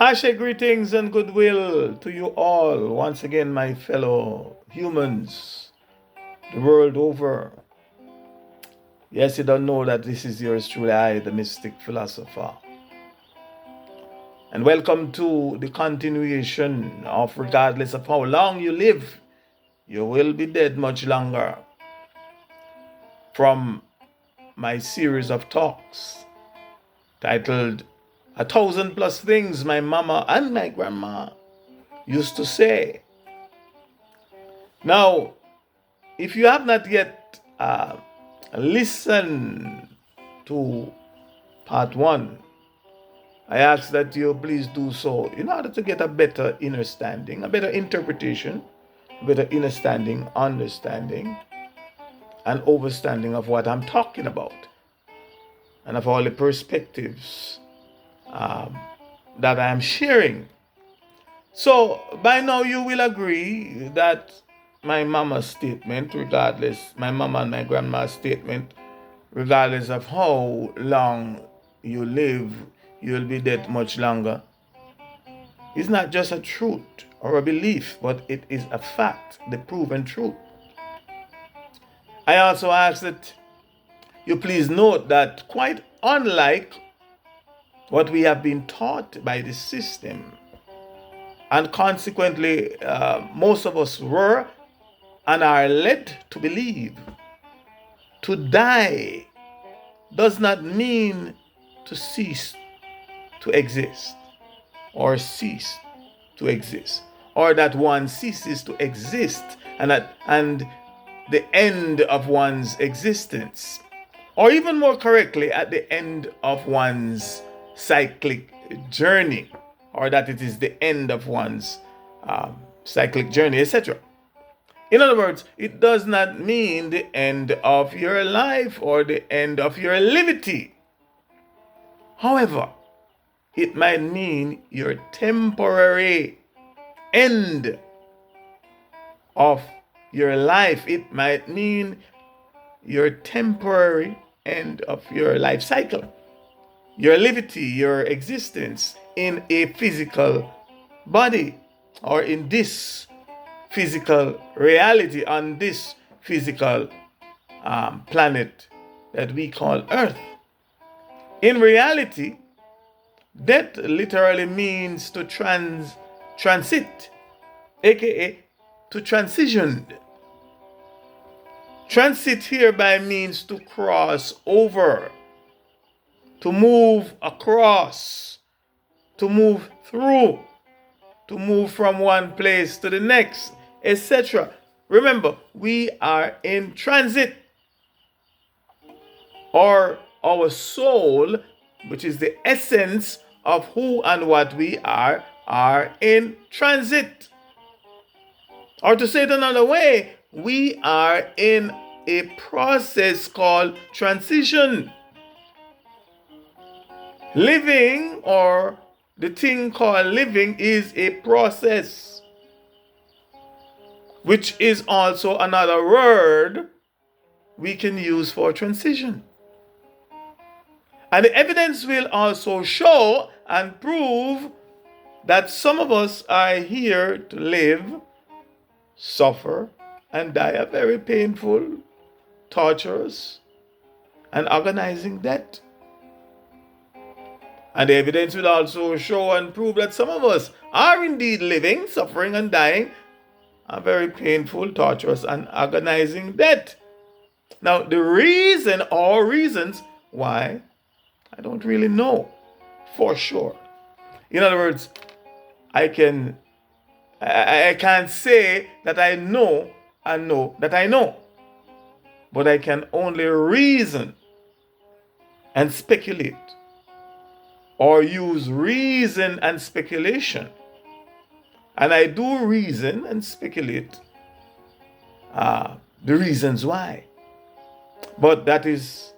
I share greetings and goodwill to you all, once again, my fellow humans, the world over. Yes, you don't know that this is yours truly, I, the Mystic Philosopher. And welcome to the continuation of regardless of how long you live, you will be dead much longer. From my series of talks titled A Thousand Plus Things My Mama and My Grandma Used to Say. Now, if you have not yet listened to part one, I ask that you please do so in order to get a better understanding, a better interpretation, a better understanding, and overstanding of what I'm talking about, and of all the perspectives that I am sharing. So by now you will agree that my mama's statement, my mama and my grandma's statement, regardless of how long you live, you'll be dead much longer, is not just a truth or a belief, but it is a fact, the proven truth. I also ask that you please note that quite unlike what we have been taught by the system, and consequently most of us were and are led to believe, to die does not mean to cease to exist, or cease to exist, or that one ceases to exist and the end of one's existence, or even more correctly, at the end of one's cyclic journey, or that it is the end of one's cyclic journey, etc. In other words, it does not mean the end of your life or the end of your liberty. However, it might mean your temporary end of your life. It might mean your temporary end of your life cycle, your liberty, your existence in a physical body, or in this physical reality, on this physical planet that we call Earth. In reality, death literally means to transit, aka to transition. Transit hereby means to cross over, to move across, to move through, to move from one place to the next, etc. Remember, we are in transit, or our soul, which is the essence of who and what we are in transit. Or to say it another way, we are in a process called transition. Living, or the thing called living, is a process, which is also another word we can use for transition. And the evidence will also show and prove that some of us are here to live, suffer, and die a very painful, torturous, and agonizing death. And the evidence will also show and prove that some of us are indeed living, suffering, and dying a very painful, torturous, and agonizing death. Now, the reason or reasons why, I don't really know for sure. In other words, I can't say that I know and know that I know, but I can only reason and speculate, or use reason and speculation. And I do reason and speculate the reasons why. But that is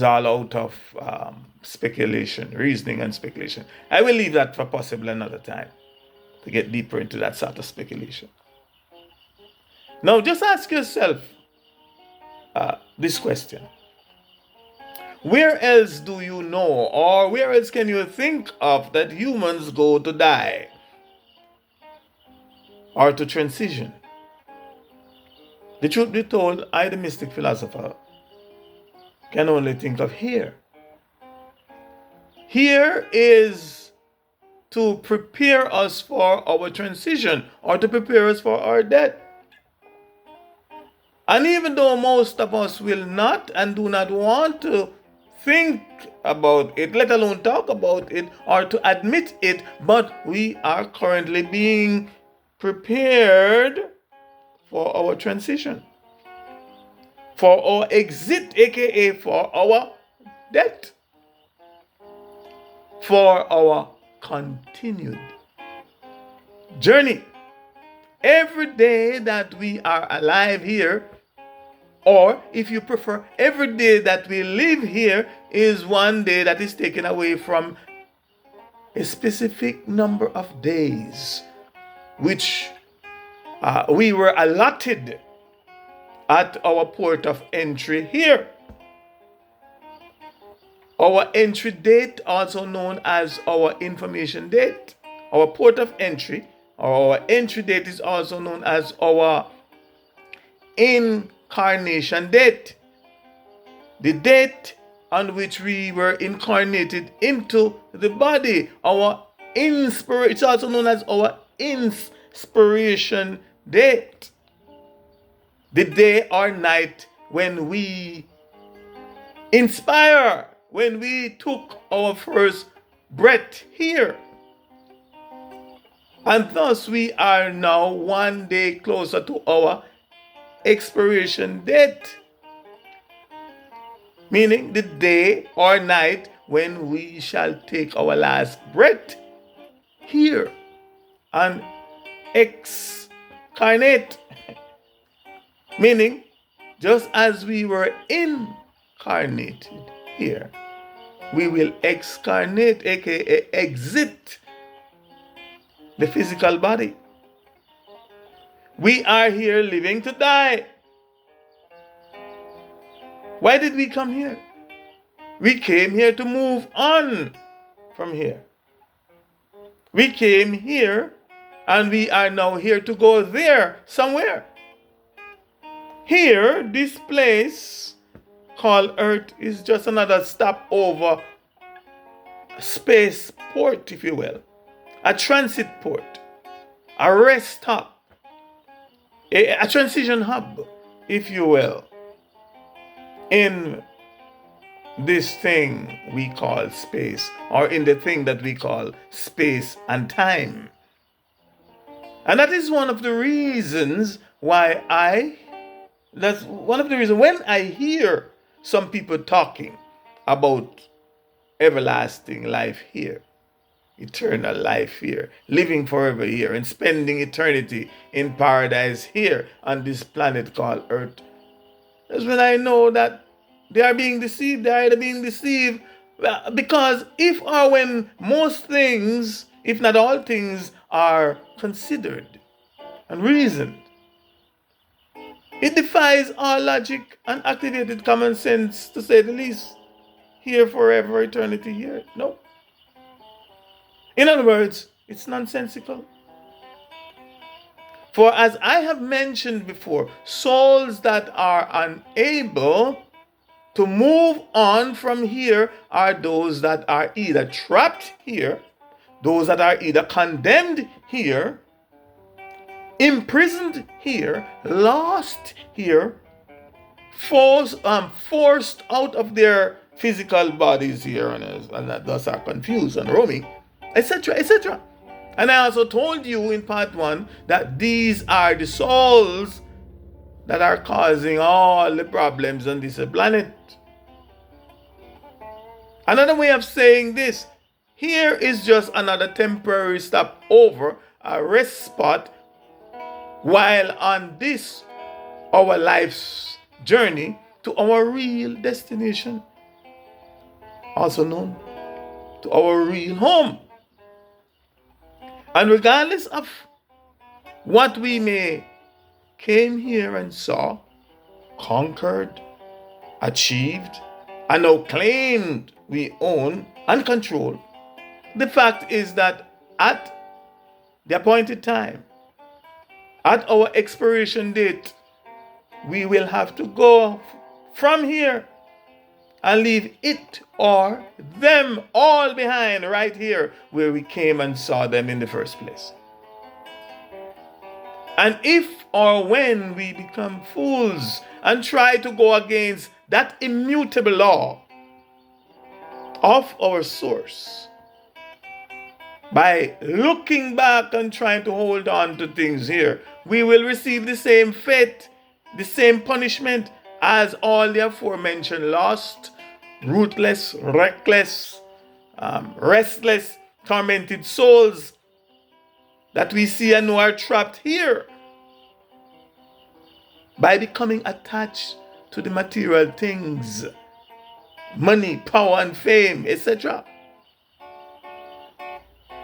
all out of speculation, reasoning and speculation. I will leave that for possibly another time to get deeper into that sort of speculation. Now, just ask yourself this question: Where else do you know, or where else can you think of that humans go to die or to transition? The truth be told, I, the mystic philosopher, can only think of here. Here is to prepare us for our transition or to prepare us for our death. And even though most of us will not and do not want to think about it, let alone talk about it or to admit it, but we are currently being prepared for our transition, for our exit, aka for our death, for our continued journey. Every day that we are alive here, or if you prefer, every day that we live here is one day that is taken away from a specific number of days which we were allotted at our port of entry here. Our entry date, also known as our information date, our port of entry, or our entry date is also known as our incarnation date, the date on which we were incarnated into the body. Our inspiration, it's also known as our inspiration date, the day or night when we inspire, when we took our first breath here. And thus we are now one day closer to our expiration date, meaning the day or night when we shall take our last breath here and excarnate, meaning just as we were incarnated here, we will excarnate, aka exit the physical body. We are here living to die. Why did we come here? We came here to move on from here. We came here and we are now here to go there somewhere. Here, this place called Earth is just another stopover, space port, if you will, a transit port, a rest stop, a transition hub, if you will, in this thing we call space, or in the thing that we call space and time. And that is one of the reasons why that's one of the reasons when I hear some people talking about everlasting life here, eternal life here, living forever here, and spending eternity in paradise here on this planet called Earth, that's when I know that they are being deceived. They are either being deceived because if or when most things, if not all things, are considered and reasoned, it defies all logic and activated common sense, to say the least. Here forever, eternity here. No. In other words, it's nonsensical. For as I have mentioned before, souls that are unable to move on from here are those that are either trapped here, those that are either condemned here, imprisoned here, lost here, forced out of their physical bodies here, and thus are confused and roaming, etc., etc. And I also told you in part 1 that these are the souls that are causing all the problems on this planet. Another way of saying this, here is just another temporary stopover, a rest spot, while on this, our life's journey to our real destination, also known to our real home. And regardless of what we may came here and saw, conquered, achieved, and now claimed we own and control. The fact is that at the appointed time, at our expiration date, we will have to go from here and leave it or them all behind right here where we came and saw them in the first place. And if or when we become fools and try to go against that immutable law of our source, by looking back and trying to hold on to things here, we will receive the same fate, the same punishment as all the aforementioned lost, ruthless, reckless, restless, tormented souls that we see and know are trapped here by becoming attached to the material things, money, power, and fame, etc.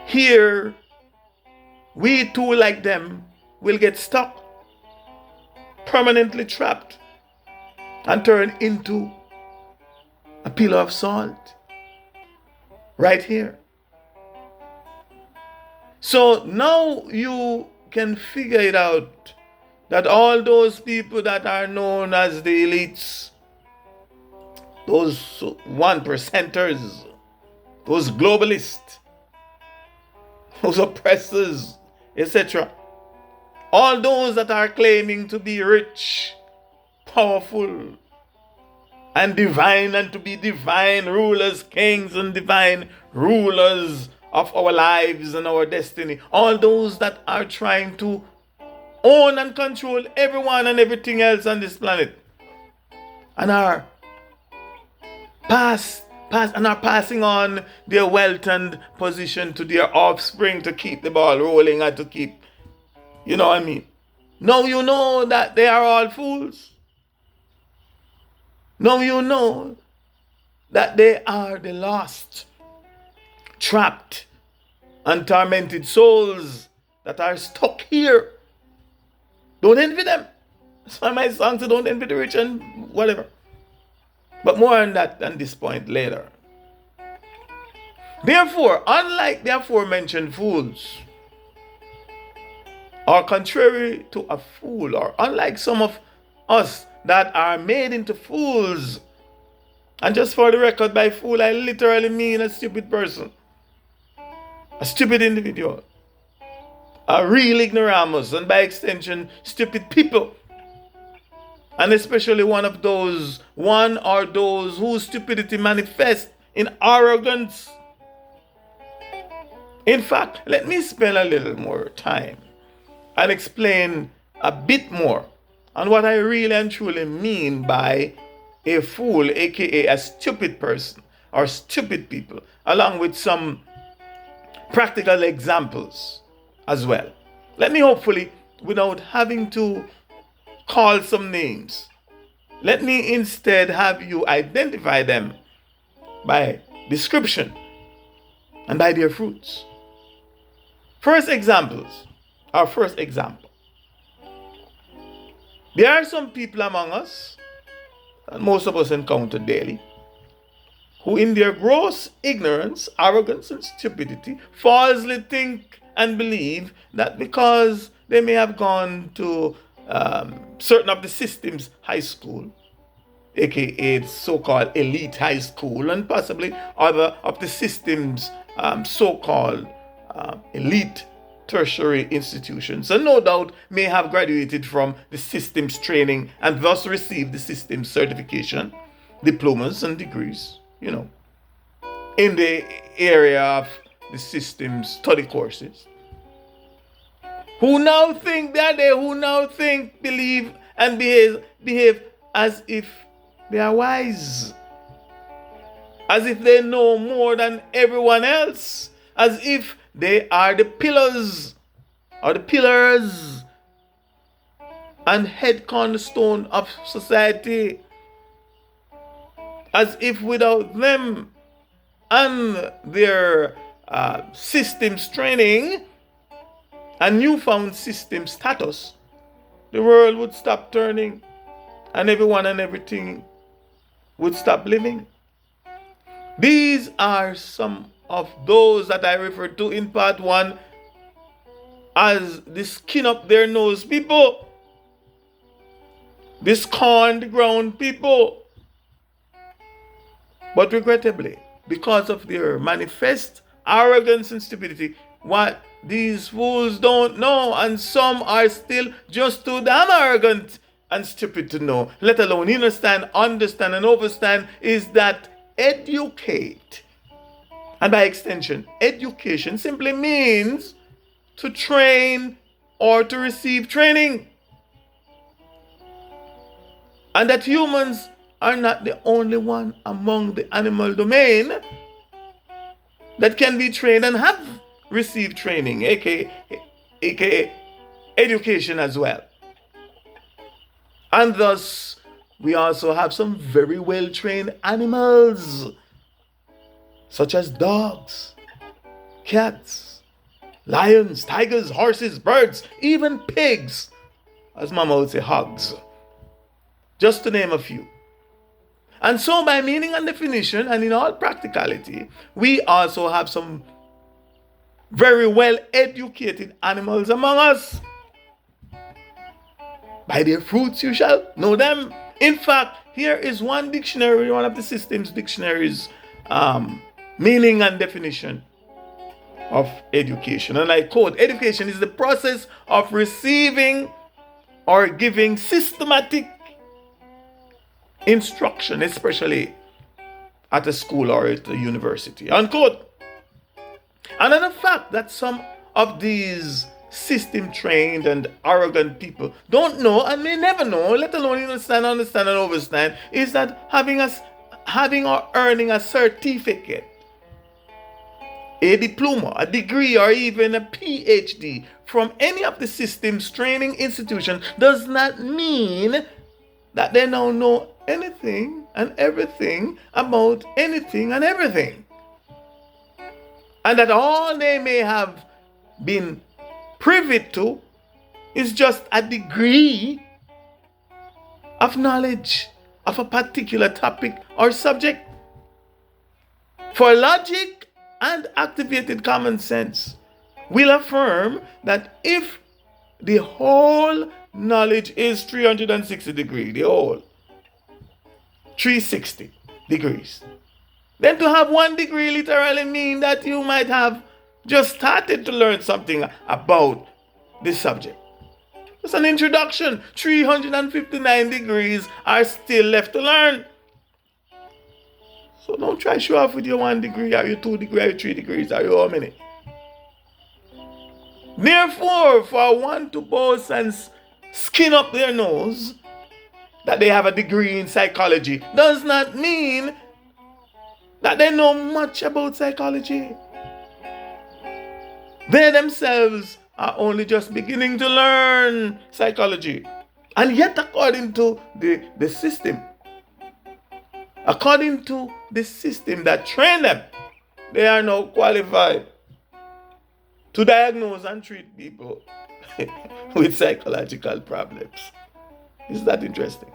Here, we too, like them, will get stuck, permanently trapped, and turn into a pillar of salt right here. So now you can figure it out that all those people that are known as the elites, those 1%ers, those globalists, those oppressors, etc., all those that are claiming to be rich, powerful, and divine, and to be divine rulers, kings, and divine rulers of our lives and our destiny, all those that are trying to own and control everyone and everything else on this planet, and are passing on their wealth and position to their offspring to keep the ball rolling and to keep, you know what I mean? Now you know that they are all fools. Now you know that they are the lost, trapped, and tormented souls that are stuck here. Don't envy them. That's why my song said, don't envy the rich and whatever. But more on that than this point later. Therefore, unlike the aforementioned fools, or contrary to a fool, or unlike some of us that are made into fools, and just for the record, by fool I literally mean a stupid person, a stupid individual, a real ignoramus, and by extension, stupid people. And especially one or those whose stupidity manifests in arrogance. In fact, let me spend a little more time and explain a bit more on what I really and truly mean by a fool, aka a stupid person or stupid people, along with some practical examples as well. Let me hopefully, without having to call some names, let me instead have you identify them by description and by their fruits. First example. There are some people among us, and most of us encounter daily, who in their gross ignorance, arrogance, and stupidity falsely think and believe that because they may have gone to certain of the system's high school, aka so-called elite high school, and possibly other of the system's so-called elite tertiary institutions, and no doubt may have graduated from the system's training and thus received the system's certification, diplomas, and degrees, in the area of the system's study courses, who now think, believe, and behave as if they are wise, as if they know more than everyone else, as if they are the pillars and head cornerstone of society, as if without them and their systems training and newfound system status, the world would stop turning and everyone and everything would stop living. These are some of those that I referred to in part 1 as the skin up their nose people, the scorned ground people. But regrettably, because of their manifest arrogance and stupidity, what these fools don't know, and some are still just too damn arrogant and stupid to know, let alone understand, and overstand, is that educate, and by extension, education simply means to train or to receive training. And that humans are not the only one among the animal domain that can be trained and have received training, aka education as well. And thus, we also have some very well trained animals, such as dogs, cats, lions, tigers, horses, birds, even pigs, as Mama would say, hogs, just to name a few. And so, by meaning and definition, and in all practicality, we also have some very well educated animals among us. By their fruits you shall know them. In fact, here is one dictionary, one of the system's dictionaries, meaning and definition of education. And I quote, education is the process of receiving or giving systematic instruction, especially at a school or at a university. Unquote. Another fact that some of these system trained and arrogant people don't know and may never know, let alone understand and overstand, is that having or earning a certificate, a diploma, a degree, or even a PhD from any of the system's training institutions does not mean that they now know anything and everything about anything and everything. And that all they may have been privy to is just a degree of knowledge of a particular topic or subject. For logic and activated common sense will affirm that if the whole knowledge is 360 degrees, the whole 360 degrees, then to have 1 degree literally mean that you might have just started to learn something about this subject. It's an introduction. 359 degrees are still left to learn. So don't try to show off with your 1 degree, or your 2 degree, or your 3 degrees, or your how many. Therefore, for one to boast and skin up their nose that they have a degree in psychology does not mean that they know much about psychology. They themselves are only just beginning to learn psychology. And yet, according to the system that trained them, they are now qualified to diagnose and treat people with psychological problems. Is that interesting?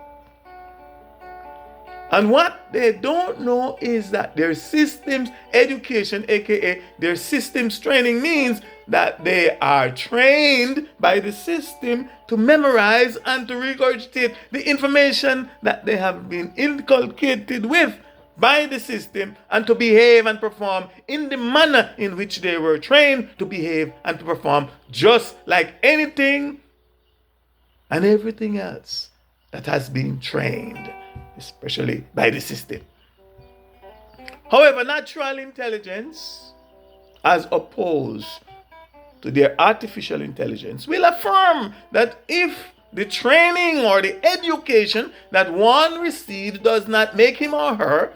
And what they don't know is that their systems education, aka their systems training, means that they are trained by the system to memorize and to regurgitate the information that they have been inculcated with by the system, and to behave and perform in the manner in which they were trained to behave and to perform, just like anything and everything else that has been trained, especially by the system. However, natural intelligence, as opposed to their artificial intelligence, will affirm that if the training or the education that one receives does not make him or her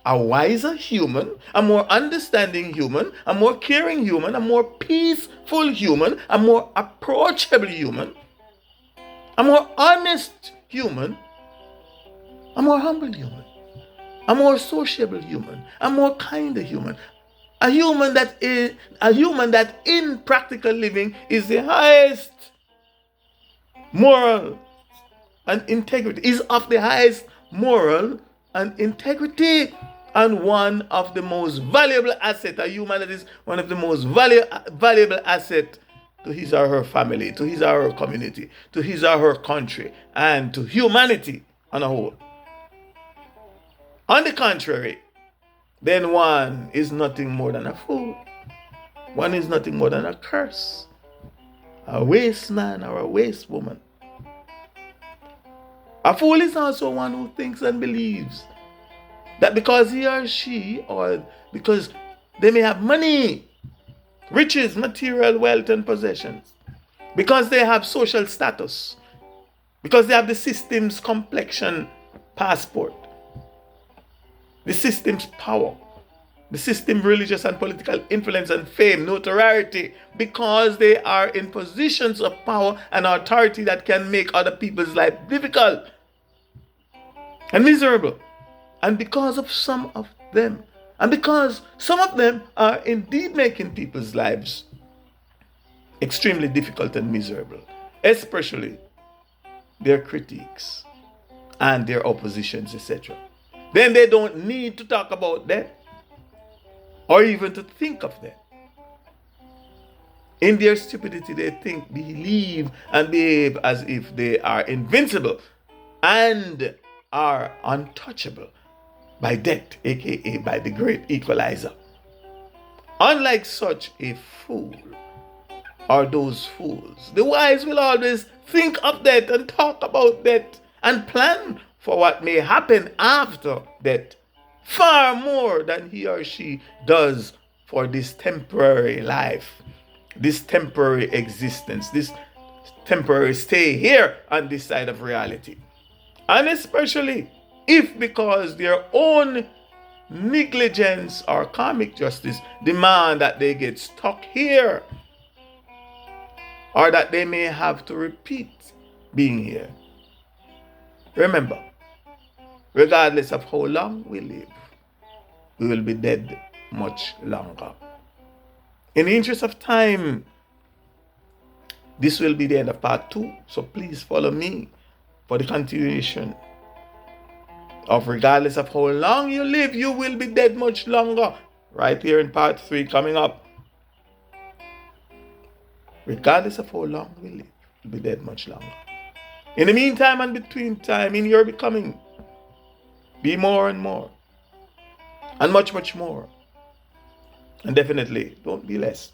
a wiser human, a more understanding human, a more caring human, a more peaceful human, a more approachable human, a more honest human, a more humble human, a more sociable human, a more kinder human, a human that in practical living is the highest moral and integrity, is of the highest moral and integrity, And one of the most valuable assets, a human that is one of the most valuable assets to his or her family, to his or her community, to his or her country, and to humanity on a whole. On the contrary, then one is nothing more than a fool. One is nothing more than a curse, a waste man or a waste woman. A fool is also one who thinks and believes that because he or she, or because they may have money, riches, material wealth, and possessions, because they have social status, because they have the system's complexion passport, the system's power, the system religious and political influence and fame, notoriety, because they are in positions of power and authority that can make other people's life difficult and miserable. And because of some of them, and because some of them are indeed making people's lives extremely difficult and miserable, especially their critiques and their oppositions, etc., then they don't need to talk about that or even to think of that. In their stupidity, they think, believe, and behave as if they are invincible and are untouchable by death, aka by the great equalizer. Unlike such a fool, or those fools, the wise will always think of that and talk about that and plan for what may happen after that, far more than he or she does for this temporary life, this temporary existence, this temporary stay here on this side of reality. And especially if, because their own negligence or karmic justice demand that they get stuck here, or that they may have to repeat being here. Remember, regardless of how long we live, we will be dead much longer. In the interest of time, this will be the end of part 2, so please follow me for the continuation of regardless of how long you live, you will be dead much longer, right here in part 3 coming up. Regardless of how long we live, you'll be dead much longer. In the meantime and between time, in your becoming, be more and more, and much, much more. And definitely, don't be less.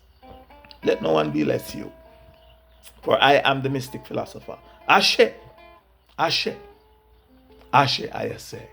Let no one be less you. For I am the Mystic Philosopher. Ashe, Ashe, Ashe, I say.